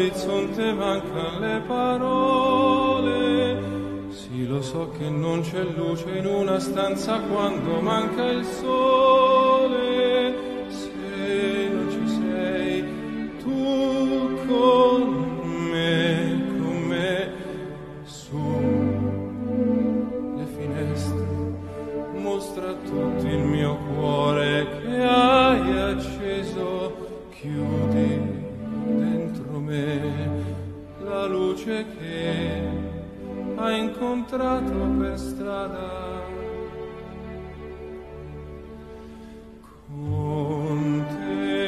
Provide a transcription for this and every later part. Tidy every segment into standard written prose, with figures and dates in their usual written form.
all'orizzonte mancan le parole. Sì, lo so che non c'è luce in una stanza quando manca il sole. Se non ci sei tu con me, su le finestre mostra a tutti il mio cuore che hai acceso, chiudi dentro me la luce che hai incontrato per strada. Con te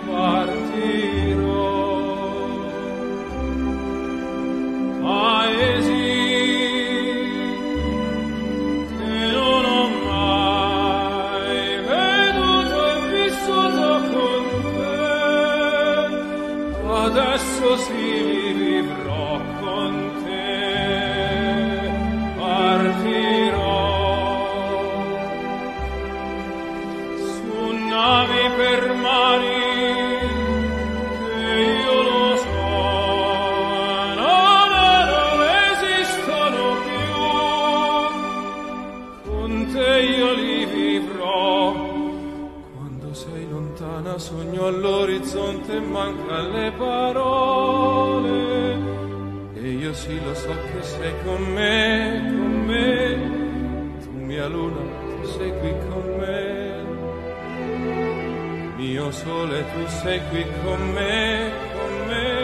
partirò, paesi che non ho mai veduto e vissuto con te. Adesso sì vivrò con te, partirò su navi per mari che io lo so non esistono più. Con te io li vivrò. Quando sei lontana sogno all'orizzonte e mancan le parole. E io sì lo so che sei con me, tu mia luna, tu sei qui con me, mio sole, tu sei qui con me, con me,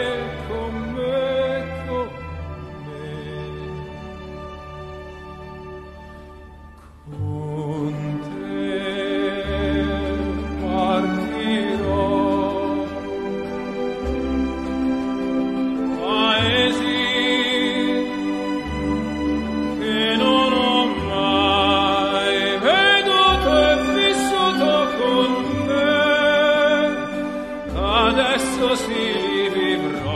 con me, con me. Con te partirò, paesi adesso sì vivrò.